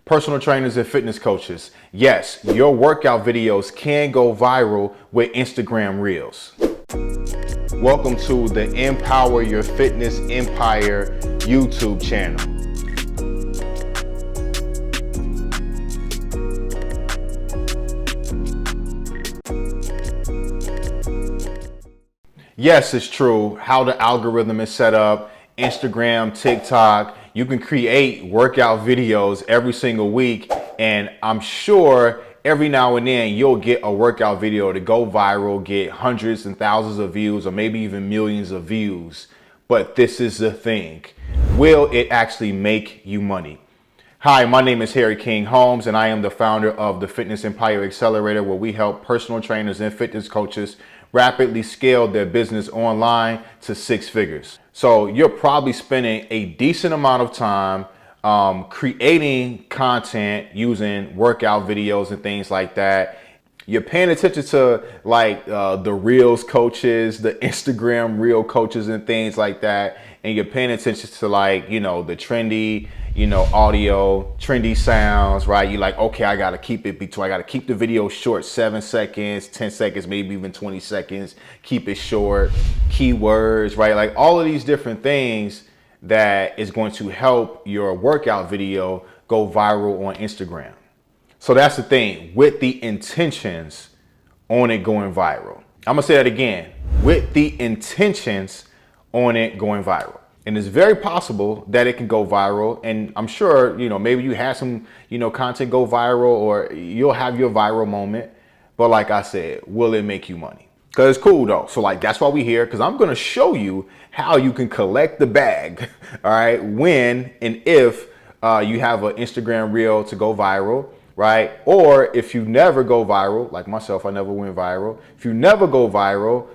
Personal trainers and fitness coaches, yes, your workout videos can go viral with Instagram Reels. Welcome to the Empower Your Fitness Empire YouTube channel. Yes, it's true how the algorithm is set up. Instagram, TikTok, you can create workout videos every single week, and I'm sure every now and then you'll get a workout video to go viral, get hundreds and thousands of views, or maybe even millions of views. But this is the thing. Will it actually make you money? Hi, my name is Harry King Holmes, and I am the founder of the Fitness Empire Accelerator, where we help personal trainers and fitness coaches rapidly scale their business online to 6 figures. So you're probably spending a decent amount of time creating content using workout videos and things like that. You're paying attention to like the Reels coaches, the Instagram Reel coaches and things like that. And you're paying attention to like, the trendy, audio, trendy sounds, right? You're like, okay, I got to keep the video short, 7 seconds, 10 seconds, maybe even 20 seconds, keep it short, keywords, right? Like all of these different things that is going to help your workout video go viral on Instagram. So that's the thing, with the intentions on it going viral. I'm gonna say that again, with the intentions on it going viral. And it's very possible that it can go viral. And I'm sure, maybe you had some, content go viral, or you'll have your viral moment. But like I said, will it make you money? Because it's cool though. So like, that's why we're here, because I'm gonna show you how you can collect the bag, all right, when and if you have an Instagram reel to go viral, right? Or if you never go viral, like myself, I never went viral. If you never go viral,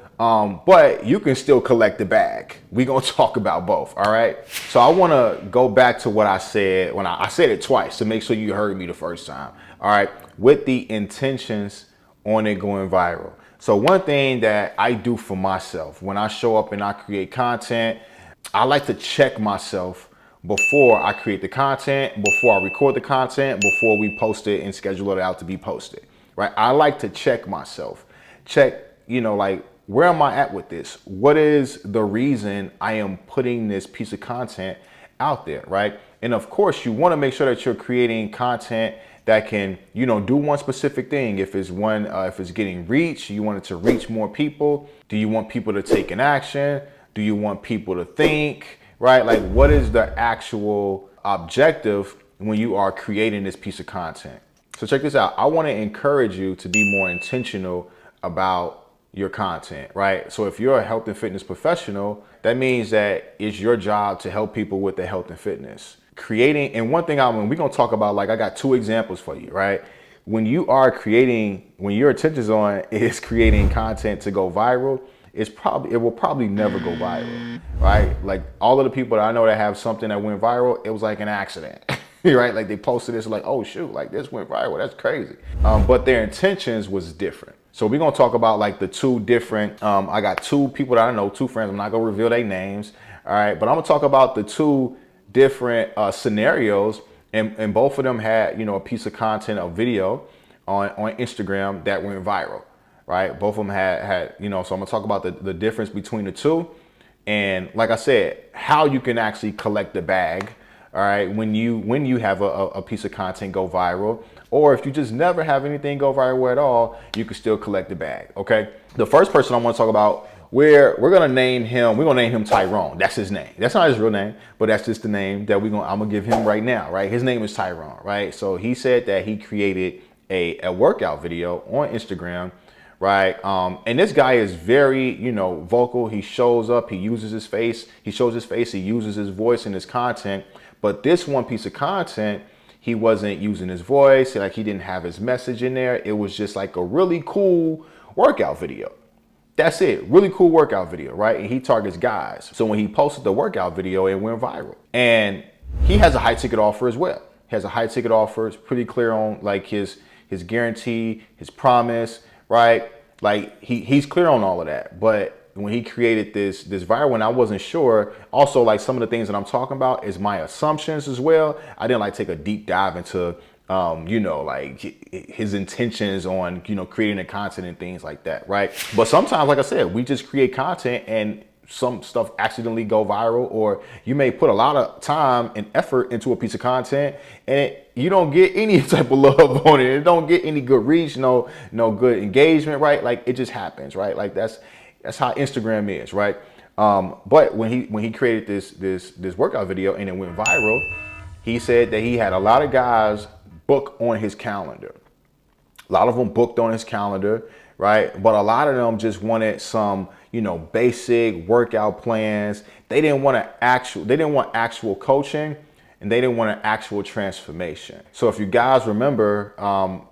but you can still collect the bag. We're gonna talk about both, all right? So I wanna go back to what I said when I said it twice to make sure you heard me the first time, all right? With the intentions on it going viral. So one thing that I do for myself, when I show up and I create content, I like to check myself before I create the content, before I record the content, before we post it and schedule it out to be posted, right? I like to check myself, like, where am I at with this? What is the reason I am putting this piece of content out there, right? And of course, you want to make sure that you're creating content that can, do one specific thing. If it's getting reach, you want it to reach more people. Do you want people to take an action? Do you want people to think, right? Like, what is the actual objective when you are creating this piece of content? So check this out. I want to encourage you to be more intentional about your content, right? So if you're a health and fitness professional, that means that it's your job to help people with their health and fitness. Creating, and one thing we're gonna talk about, like I got 2 examples for you, right? When your intentions on is creating content to go viral, it will probably never go viral, right? Like all of the people that I know that have something that went viral, it was like an accident. Right? Like they posted this like, oh shoot, like this went viral. That's crazy. But their intentions was different. So we're going to talk about like the 2 different, I got 2 people that I know, 2 friends. I'm not going to reveal their names. All right. But I'm going to talk about the 2 different scenarios. And both of them had, a piece of content, a video on Instagram that went viral. Right. Both of them had, so I'm going to talk about the difference between the 2. And like I said, how you can actually collect the bag. All right, when you have a piece of content go viral, or if you just never have anything go viral at all, you can still collect the bag. Okay. The first person I want to talk about, we're gonna name him Tyrone. That's his name. That's not his real name, but that's just the name that I'm gonna give him right now. Right. His name is Tyrone. Right. So he said that he created a workout video on Instagram. Right. And this guy is very, vocal. He shows up, he uses his face, he shows his face, he uses his voice in his content. But this one piece of content, he wasn't using his voice, like he didn't have his message in there. It was just like a really cool workout video. That's it, really cool workout video, right? And he targets guys. So when he posted the workout video, it went viral. And he has a high ticket offer as well. He has a high ticket offer. It's pretty clear on like his guarantee, his promise, right? Like he's clear on all of that. But when he created this viral, and I wasn't sure. Also, like some of the things that I'm talking about is my assumptions as well. I didn't like take a deep dive into like his intentions on, creating the content and things like that, right? But sometimes, like I said, we just create content and some stuff accidentally go viral, or you may put a lot of time and effort into a piece of content and you don't get any type of love on it. It don't get any good reach, no good engagement, right? Like it just happens, right? Like that's how Instagram is, right? But when he created this workout video and it went viral, he said that he had a lot of guys book on his calendar. A lot of them booked on his calendar, right? But a lot of them just wanted some, basic workout plans. They didn't want actual coaching, and they didn't want an actual transformation. So if you guys remember,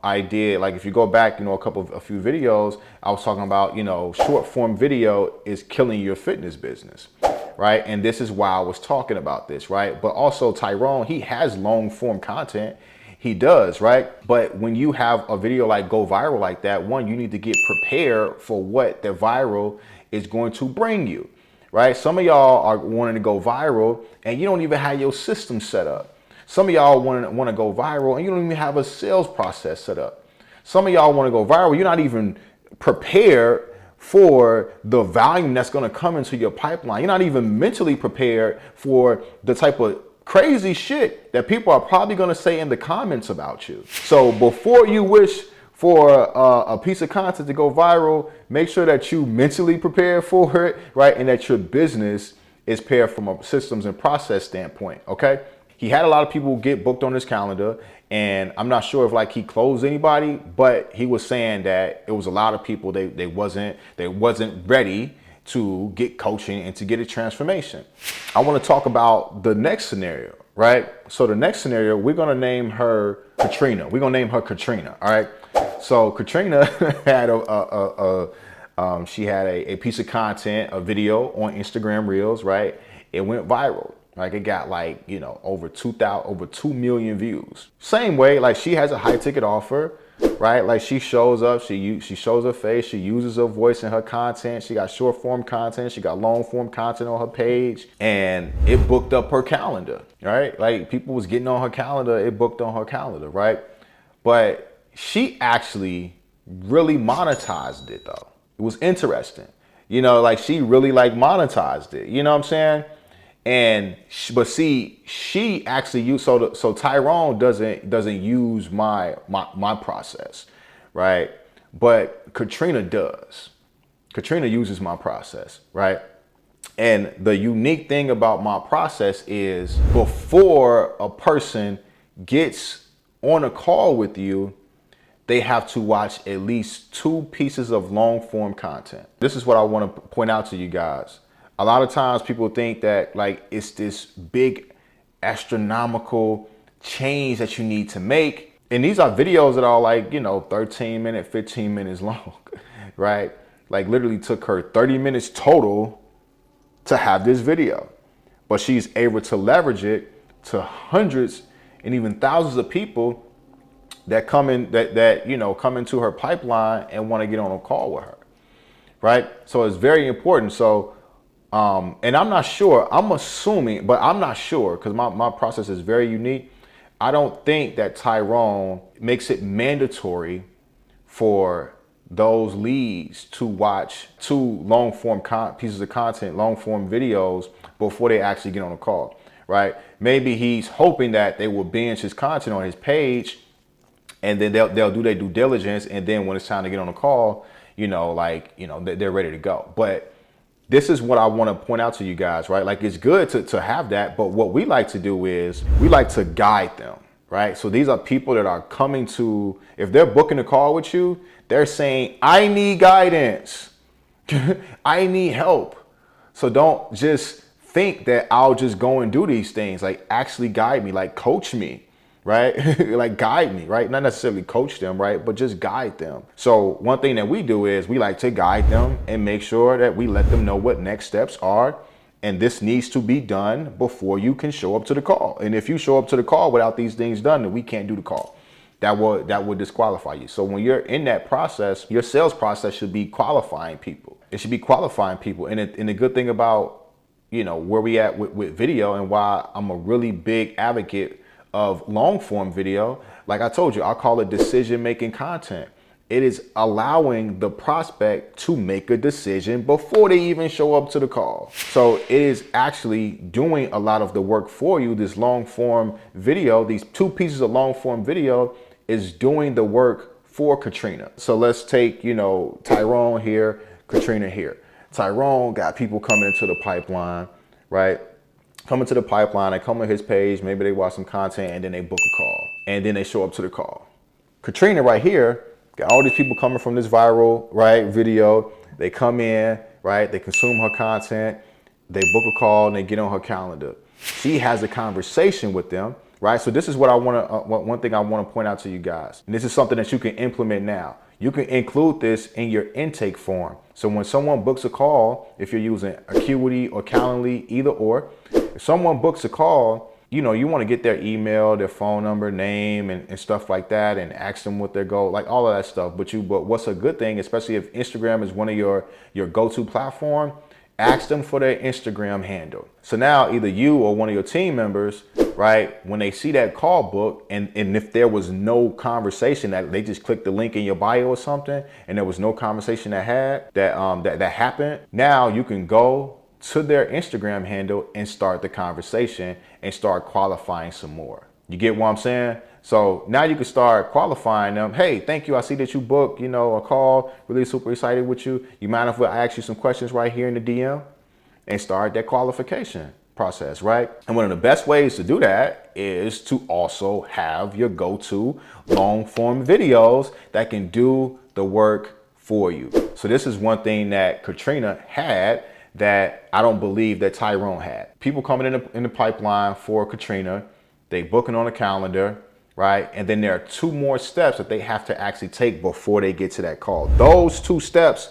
I did, like if you go back, a few videos, I was talking about, short form video is killing your fitness business, right? And this is why I was talking about this, right? But also Tyrone, he has long form content. He does, right? But when you have a video like go viral like that, one, you need to get prepared for what the viral is going to bring you, right? Some of y'all are wanting to go viral and you don't even have your system set up. Some of y'all want to go viral and you don't even have a sales process set up. Some of y'all want to go viral, you're not even prepared for the volume that's going to come into your pipeline. You're not even mentally prepared for the type of crazy shit that people are probably going to say in the comments about you. So before you wish for a piece of content to go viral, make sure that you mentally prepare for it, right? And that your business is prepared from a systems and process standpoint, okay? He had a lot of people get booked on his calendar, and I'm not sure if like he closed anybody, but he was saying that it was a lot of people, they wasn't ready to get coaching and to get a transformation. I want to talk about the next scenario, right? So the next scenario, we're going to name her Katrina. We're going to name her Katrina. All right. So Katrina had she had a piece of content, a video on Instagram Reels, right? It went viral. Like it got like, over 2 million views. Same way, like she has a high ticket offer, right? Like she shows up, she shows her face, she uses her voice in her content. She got short form content, she got long form content on her page, and it booked up her calendar, right? Like people was getting on her calendar, it booked on her calendar, right? But she actually really monetized it though. It was interesting. Like she really like monetized it. You know what I'm saying? But see, she actually used, so Tyrone doesn't use my process, right? But Katrina does. Katrina uses my process, right? And the unique thing about my process is before a person gets on a call with you, they have to watch at least 2 pieces of long form content. This is what I want to point out to you guys. A lot of times people think that like it's this big astronomical change that you need to make. And these are videos that are like, 13 minutes, 15 minutes long, right? Like literally took her 30 minutes total to have this video. But she's able to leverage it to hundreds and even thousands of people that come into her pipeline and want to get on a call with her, right? So it's very important. So and I'm not sure, I'm assuming, but I'm not sure because my process is very unique. I don't think that Tyrone makes it mandatory for those leads to watch 2 long form pieces of content, long form videos before they actually get on a call, right? Maybe he's hoping that they will binge his content on his page and then they'll do their due diligence. And then when it's time to get on a call, they're ready to go. But this is what I want to point out to you guys, right? Like it's good to have that, but what we like to do is we like to guide them, right? So these are people that are coming to, if they're booking a call with you, they're saying, I need guidance. I need help. So don't just think that I'll just go and do these things. Like actually guide me, like coach me, right? Like guide me, right? Not necessarily coach them, right? But just guide them. So one thing that we do is we like to guide them and make sure that we let them know what next steps are. And this needs to be done before you can show up to the call. And if you show up to the call without these things done, then we can't do the call. That would disqualify you. So when you're in that process, your sales process should be qualifying people. It should be qualifying people. And the good thing about, where we at with video, and why I'm a really big advocate of long form video, like I told you, I call it decision making content. It is allowing the prospect to make a decision before they even show up to the call. So it is actually doing a lot of the work for you. This long form video, these 2 pieces of long form video is doing the work for Katrina. So let's take, Tyrone here, Katrina here. Tyrone got people coming into the pipeline, right? Coming to the pipeline, they come on his page, maybe they watch some content, and then they book a call. And then they show up to the call. Katrina right here, got all these people coming from this viral, right, video. They come in, right, they consume her content, they book a call, and they get on her calendar. She has a conversation with them, right? So this is what I want to, one thing I want to point out to you guys. And this is something that you can implement now. You can include this in your intake form. So when someone books a call, if you're using Acuity or Calendly, either or, if someone books a call, you want to get their email, their phone number, name, and stuff like that, and ask them what their goal, like all of that stuff. But what's a good thing, especially if Instagram is one of your go-to platform, ask them for their Instagram handle. So now either you or one of your team members, right, when they see that call book, and if there was no conversation, that they just clicked the link in your bio or something, and there was no conversation that happened, now you can go to their Instagram handle and start the conversation and start qualifying some more. You get what I'm saying? So now you can start qualifying them. Hey, thank you. I see that you booked, a call. Really super excited with you. You mind if I ask you some questions right here in the DM? And start that qualification process, right? And one of the best ways to do that is to also have your go-to long form videos that can do the work for you. So this is one thing that Katrina had that I don't believe that Tyrone had. People coming in the pipeline for Katrina, they booking on the calendar, right? And then there are 2 more steps that they have to actually take before they get to that call. Those 2 steps,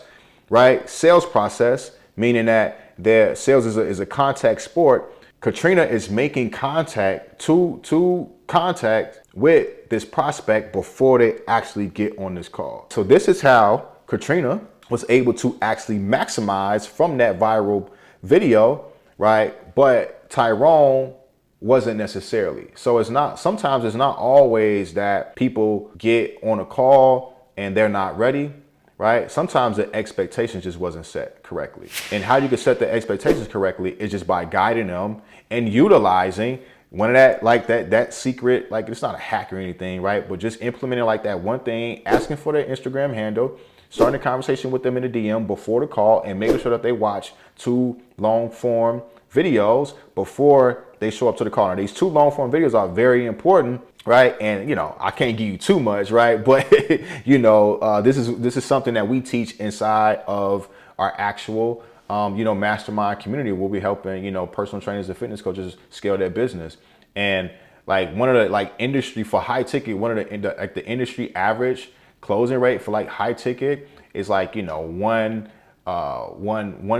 right? Sales process, meaning that their sales is a contact sport. Katrina is making contact to contact with this prospect before they actually get on this call. So this is how Katrina was able to actually maximize from that viral video, right? But Tyrone wasn't necessarily. So sometimes it's not always that people get on a call and they're not ready, right? Sometimes the expectations just wasn't set correctly. And how you can set the expectations correctly is just by guiding them and utilizing one of that secret, like it's not a hack or anything, right? But just implementing like that one thing, asking for their Instagram handle, starting a conversation with them in the DM before the call, and making sure that they watch 2 long form videos before they show up to the call. Now, these 2 long form videos are very important, right? And I can't give you too much, right? But this is something that we teach inside of our actual mastermind community, where we helping personal trainers and fitness coaches scale their business. And like one of the industry for high ticket, one of the industry average closing rate for high ticket is one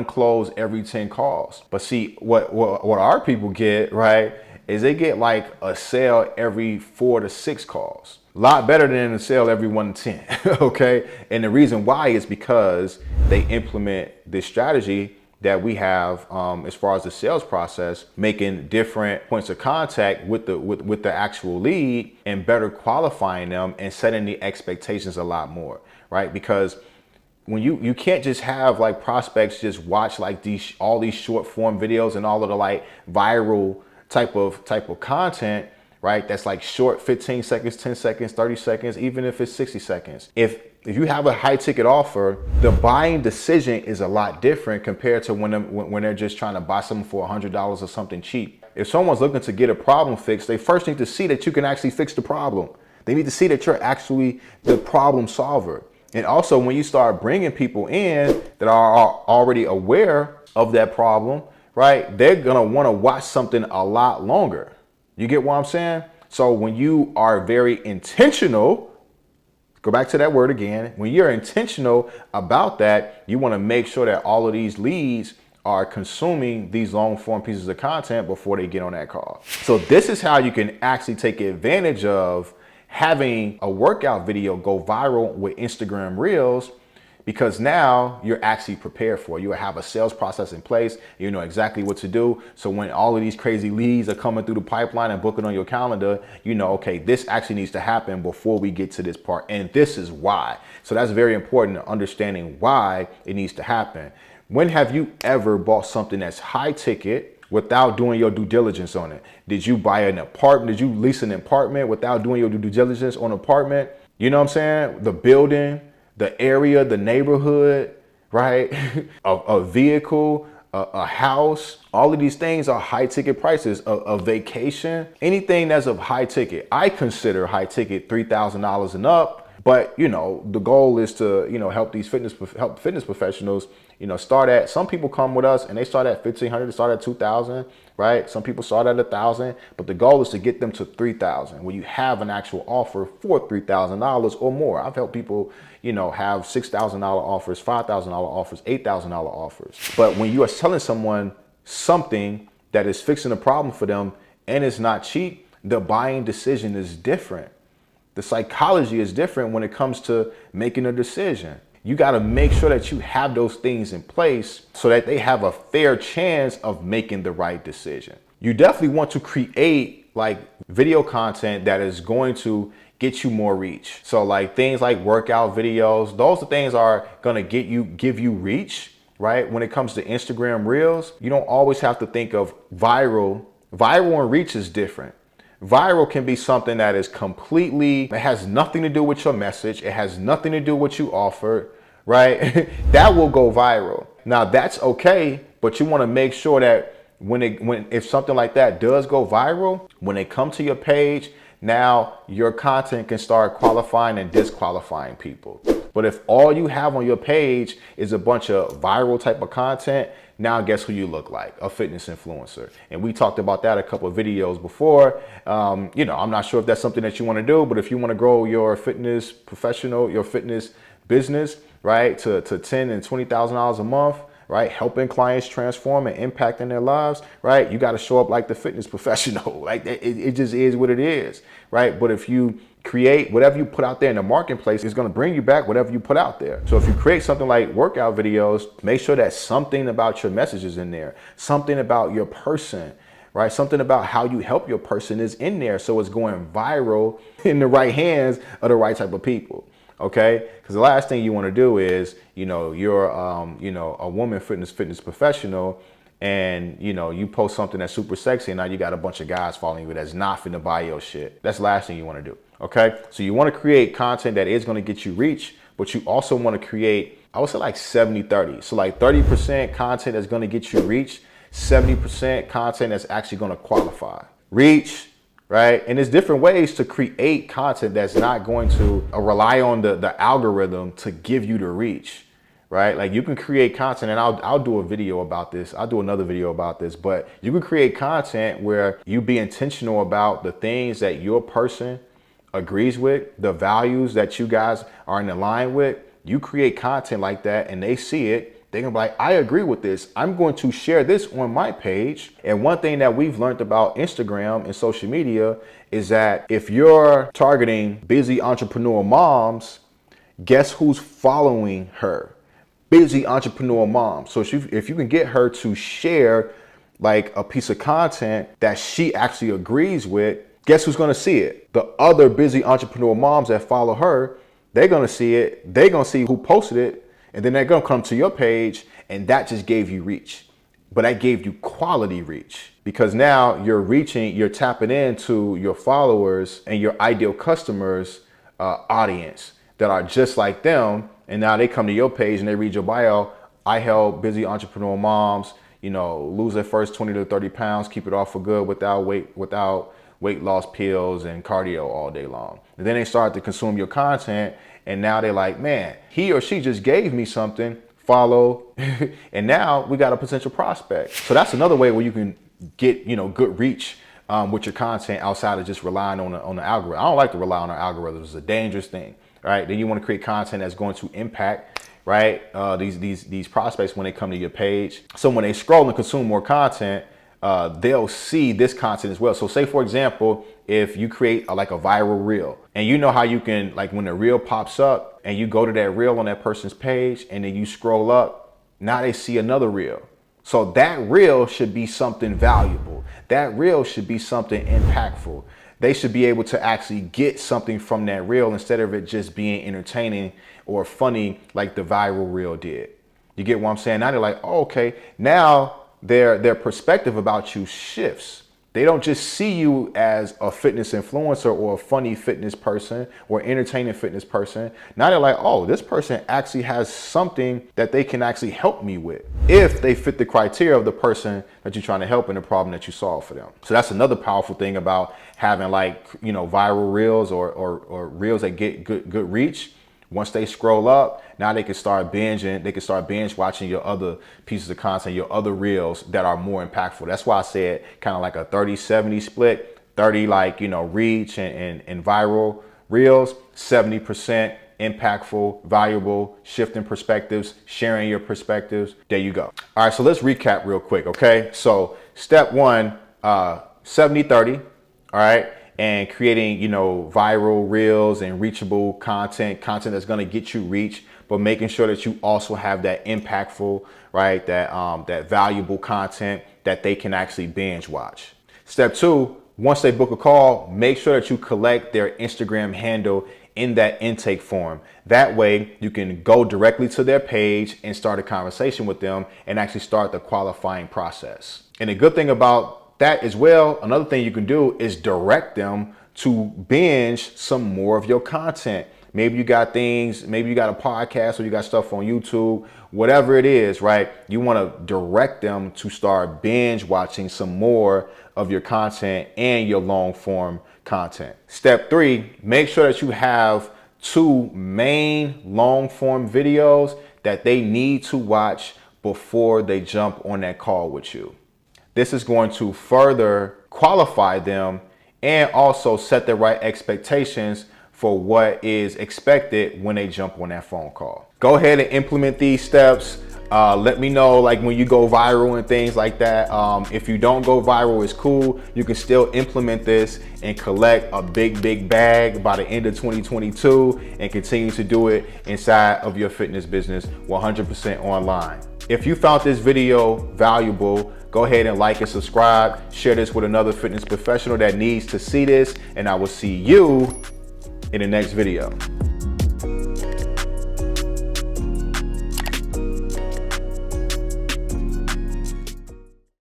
close every 10 calls. But see, what our people get, right, is they get a sale every 4 to 6 calls. A lot better than a sale every 1 to 10. Okay. And the reason why is because they implement this strategy that we have as far as the sales process, making different points of contact with the actual lead and better qualifying them and setting the expectations a lot more, right? Because when you can't just have prospects just watch all these short form videos and all of the viral type of content, right? That's short, 15 seconds, 10 seconds, 30 seconds, even if it's 60 seconds. If you have a high ticket offer, the buying decision is a lot different compared to when they're just trying to buy something for $100 or something cheap. If someone's looking to get a problem fixed, they first need to see that you can actually fix the problem. They need to see that you're actually the problem solver. And also, when you start bringing people in that are already aware of that problem, right, they're gonna wanna watch something a lot longer. You get what I'm saying? So when you are very intentional, go back to that word again, when you're intentional about that, you wanna make sure that all of these leads are consuming these long form pieces of content before they get on that call. So this is how you can actually take advantage of having a workout video go viral with Instagram Reels, because now you're actually prepared for it. You have a sales process in place. You know exactly what to do. So when all of these crazy leads are coming through the pipeline and booking on your calendar, you know, okay, this actually needs to happen before we get to this part. And this is why. So that's very important, understanding why it needs to happen. When have you ever bought something that's high ticket without doing your due diligence on it? Did you buy an apartment? Did you lease an apartment without doing your due diligence on an apartment? You know what I'm saying? The building, the area, the neighborhood, right? a vehicle, a house, all of these things are high ticket prices. A vacation, anything that's of high ticket. I consider high ticket $3,000 and up. But, you know, the goal is to, you know, help fitness professionals, you know, start at, some people come with us and they start at 1,500, they start at 2,000, right? Some people start at 1,000, but the goal is to get them to 3,000 where you have an actual offer for $3,000 or more. I've helped people, you know, have $6,000 offers, $5,000 offers, $8,000 offers. But when you are telling someone something that is fixing a problem for them and it's not cheap, the buying decision is different. The psychology is different when it comes to making a decision. You got to make sure that you have those things in place so that they have a fair chance of making the right decision. You definitely want to create like video content that is going to get you more reach. So like things like workout videos, those things are going to give you reach, right? When it comes to Instagram Reels, you don't always have to think of viral. Viral and reach is different. Viral can be something that is completely, it has nothing to do with your message. It has nothing to do with what you offered, right? That will go viral. Now that's okay, but you want to make sure that if something like that does go viral, when they come to your page, now your content can start qualifying and disqualifying people. But if all you have on your page is a bunch of viral type of content, now guess who you look like? A fitness influencer. And we talked about that a couple of videos before. You know, I'm not sure if that's something that you want to do, but if you want to grow your fitness professional, your fitness business, right, to $10,000 and $20,000 a month, right, helping clients transform and impacting their lives, right, you got to show up like the fitness professional. Like it just is what it is, right? But if you create whatever you put out there in the marketplace, is going to bring you back whatever you put out there. So if you create something like workout videos, make sure that something about your message is in there, something about your person, right? Something about how you help your person is in there. So it's going viral in the right hands of the right type of people. Okay, because the last thing you want to do is, you know, you're, you know, a woman fitness professional, and you know, you post something that's super sexy, and now you got a bunch of guys following you that's not finna buy your shit. That's the last thing you want to do. Okay, so you want to create content that is going to get you reach, but you also want to create, I would say like 70-30. So like 30% content that's going to get you reach, 70% content that's actually going to qualify. Reach, right? And there's different ways to create content that's not going to rely on the algorithm to give you the reach, right? Like you can create content, and I'll do a video about this. I'll do another video about this, but you can create content where you be intentional about the things that your person agrees with, the values that you guys are in line with. You create content like that and they see it. They're gonna be like, I agree with this. I'm going to share this on my page. And one thing that we've learned about Instagram and social media is that if you're targeting busy entrepreneur moms, guess who's following her? Busy entrepreneur moms. So if you can get her to share like a piece of content that she actually agrees with, guess who's gonna see it? The other busy entrepreneur moms that follow her, they're gonna see it. They're gonna see who posted it. And then they're gonna come to your page, and that just gave you reach. But that gave you quality reach, because now you're tapping into your followers and your ideal customers audience that are just like them. And now they come to your page and they read your bio. I help busy entrepreneur moms, you know, lose their first 20 to 30 pounds, keep it off for good without weight loss pills and cardio all day long. And then they start to consume your content. And now they're like, man, he or she just gave me something, follow. And now we got a potential prospect. So that's another way where you can get, you know, good reach with your content outside of just relying on the algorithm. I don't like to rely on our algorithms. It's a dangerous thing, right? Then you want to create content that's going to impact, right, these prospects when they come to your page. So when they scroll and consume more content, they'll see this content as well. So say, for example, if you create like a viral reel, and you know how you can, like when the reel pops up and you go to that reel on that person's page and then you scroll up, now they see another reel. So that reel should be something valuable. That reel should be something impactful. They should be able to actually get something from that reel instead of it just being entertaining or funny like the viral reel did. You get what I'm saying? Now they're like, oh, okay, now their perspective about you shifts. They don't just see you as a fitness influencer or a funny fitness person or entertaining fitness person. Now they're like, oh, this person actually has something that they can actually help me with if they fit the criteria of the person that you're trying to help in the problem that you solve for them. So that's another powerful thing about having, like, you know, viral reels or reels that get good reach. Once they scroll up, now they can start binging. They can start binge watching your other pieces of content, your other reels that are more impactful. That's why I said kind of like a 30-70 split, 30 like, you know, reach and viral reels, 70% impactful, valuable, shifting perspectives, sharing your perspectives. There you go. All right, so let's recap real quick, okay? So step one, 70-30, all right? And creating, you know, viral reels and reachable content that's going to get you reach, but making sure that you also have that impactful, right? That valuable content that they can actually binge watch. Step two, once they book a call, make sure that you collect their Instagram handle in that intake form. That way you can go directly to their page and start a conversation with them and actually start the qualifying process. And the good thing about that as well, another thing you can do is direct them to binge some more of your content. Maybe you got things, maybe you got a podcast or you got stuff on YouTube, whatever it is, right? You want to direct them to start binge watching some more of your content and your long form content. Step three, make sure that you have 2 main long form videos that they need to watch before they jump on that call with you. This is going to further qualify them and also set the right expectations for what is expected when they jump on that phone call. Go ahead and implement these steps. Let me know, like, when you go viral and things like that. If you don't go viral, it's cool. You can still implement this and collect a big bag by the end of 2022 and continue to do it inside of your fitness business 100% online. If you found this video valuable, go ahead and like and subscribe. Share this with another fitness professional that needs to see this, and I will see you in the next video.